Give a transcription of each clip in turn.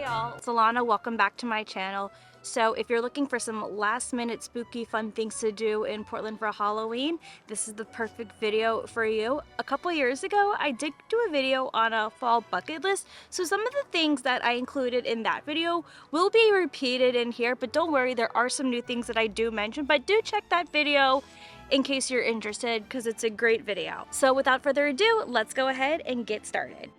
y'all, it's Ilana. Welcome back to my channel. So if you're looking for some last minute spooky fun things to do in Portland for Halloween, this is the perfect video for you. A couple years ago, I did do a video on a fall bucket list. So some of the things that I included in that video will be repeated in here, but don't worry, there are some new things that I do mention, but do check that video in case you're interested because it's a great video. So without further ado, let's go ahead and get started.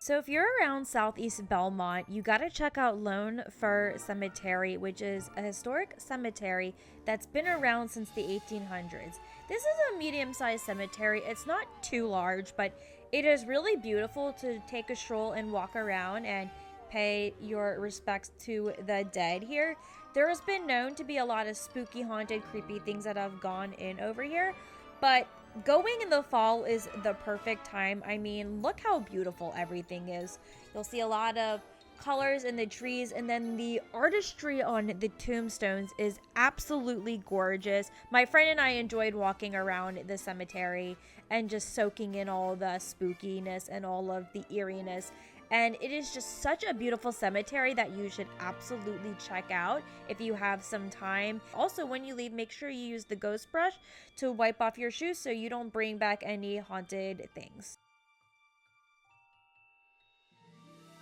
So if you're around Southeast Belmont, you gotta check out Lonefur Cemetery, which is a historic cemetery that's been around since the 1800s. This is a medium-sized cemetery. It's not too large, but it is really beautiful to take a stroll and walk around and pay your respects to the dead here. There has been known to be a lot of spooky, haunted, creepy things that have gone in over here, but going in the fall is the perfect time. I mean, look how beautiful everything is. You'll see a lot of colors in the trees, and then the artistry on the tombstones is absolutely gorgeous. My friend and I enjoyed walking around the cemetery and just soaking in all the spookiness and all of the eeriness. And it is just such a beautiful cemetery that you should absolutely check out if you have some time. Also, when you leave, make sure you use the ghost brush to wipe off your shoes so you don't bring back any haunted things.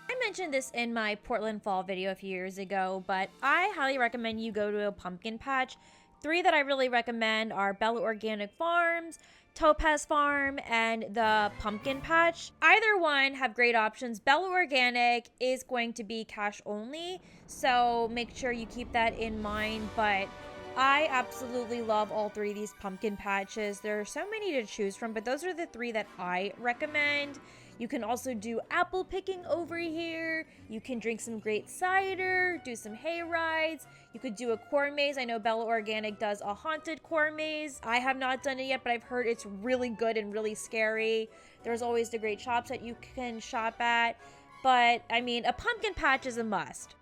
I mentioned this in my Portland Fall video a few years ago, but I highly recommend you go to a pumpkin patch. 3 that I really recommend are Bella Organic Farms, Topaz Farm, and the Pumpkin Patch. Either one have great options. Bella Organic is going to be cash only, so make sure you keep that in mind, but I absolutely love all 3 of these pumpkin patches. There are so many to choose from, but those are the 3 that I recommend. You can also do apple picking over here. You can drink some great cider, do some hay rides. You could do a corn maze. I know Bella Organic does a haunted corn maze. I have not done it yet, but I've heard it's really good and really scary. There's always the great shops that you can shop at. But, I mean, a pumpkin patch is a must.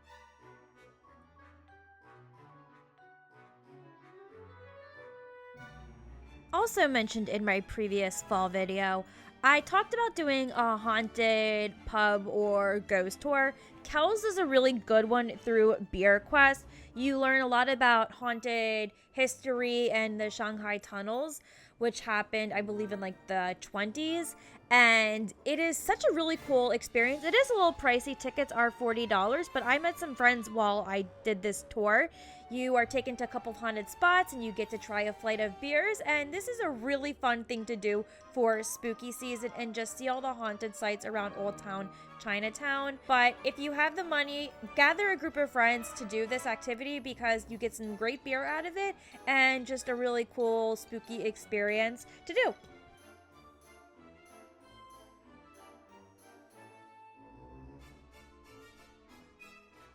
Also mentioned in my previous fall video, I talked about doing a haunted pub or ghost tour. Kells is a really good one through Beer Quest. You learn a lot about haunted history and the Shanghai tunnels, which happened, I believe, in like the 20s. And it is such a really cool experience. It is a little pricey. Tickets are $40, but I met some friends while I did this tour. You are taken to a couple of haunted spots and you get to try a flight of beers, and this is a really fun thing to do for spooky season and just see all the haunted sites around Old Town Chinatown. But if you have the money, gather a group of friends to do this activity because you get some great beer out of it and just a really cool spooky experience to do.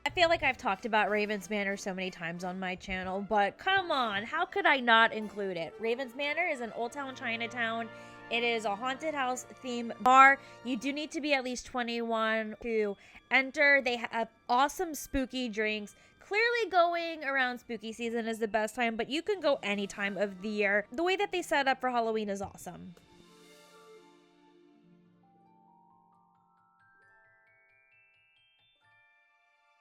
I feel like I've talked about Raven's Manor so many times on my channel, but come on, how could I not include it? Raven's Manor is in Old Town Chinatown. It is a haunted house theme bar. You do need to be at least 21 to enter. They have awesome spooky drinks. Clearly going around spooky season is the best time, but you can go any time of the year. The way that they set up for Halloween is awesome.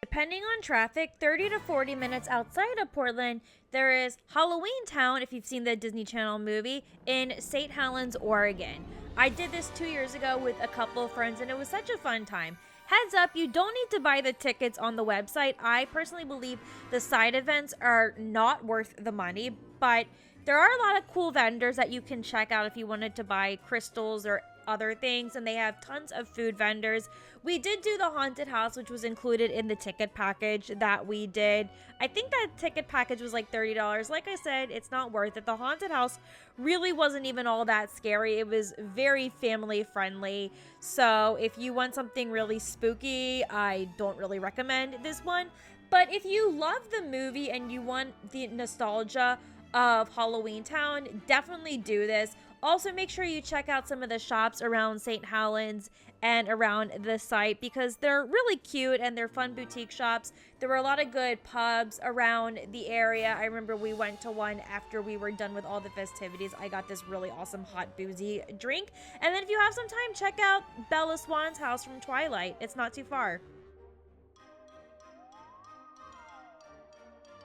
Depending on traffic, 30 to 40 minutes outside of Portland, there is Halloween Town, if you've seen the Disney Channel movie, in St. Helens, Oregon. I did this 2 years ago with a couple of friends, and it was such a fun time. Heads up, you don't need to buy the tickets on the website. I personally believe the side events are not worth the money, but there are a lot of cool vendors that you can check out if you wanted to buy crystals or other things, and they have tons of food vendors. We did do the haunted house, which was included in the ticket package that we did. I think that ticket package was like $30. Like I said, it's not worth it. The haunted house really wasn't even all that scary. It was very family friendly. So if you want something really spooky, I don't really recommend this one. But if you love the movie and you want the nostalgia of Halloween Town, definitely do this. Also, make sure you check out some of the shops around St. Helens and around the site because they're really cute and they're fun boutique shops. There were a lot of good pubs around the area. I remember we went to one after we were done with all the festivities. I got this really awesome hot boozy drink. And then if you have some time, check out Bella Swan's house from Twilight. It's not too far.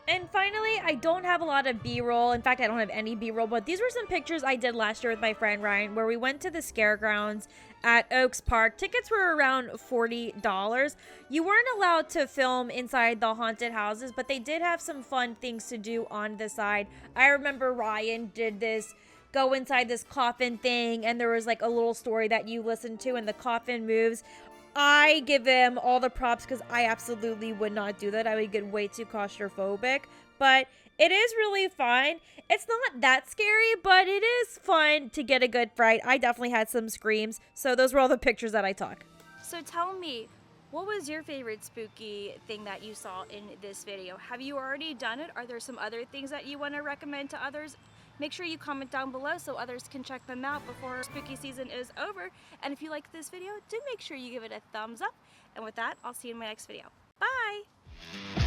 And finally, I don't have a lot of B-roll. In fact, I don't have any B-roll, but these were some pictures I did last year with my friend Ryan, where we went to the Scaregrounds at Oaks Park. Tickets were around $40. You weren't allowed to film inside the haunted houses, but they did have some fun things to do on the side. I remember Ryan did this go inside this coffin thing, and there was like a little story that you listen to, and the coffin moves. I give him all the props because I absolutely would not do that. I would get way too claustrophobic, but it is really fun. It's not that scary, but it is fun to get a good fright. I definitely had some screams, so those were all the pictures that I took. So tell me, what was your favorite spooky thing that you saw in this video? Have you already done it? Are there some other things that you want to recommend to others? Make sure you comment down below so others can check them out before spooky season is over. And if you like this video, do make sure you give it a thumbs up. And with that, I'll see you in my next video. Bye!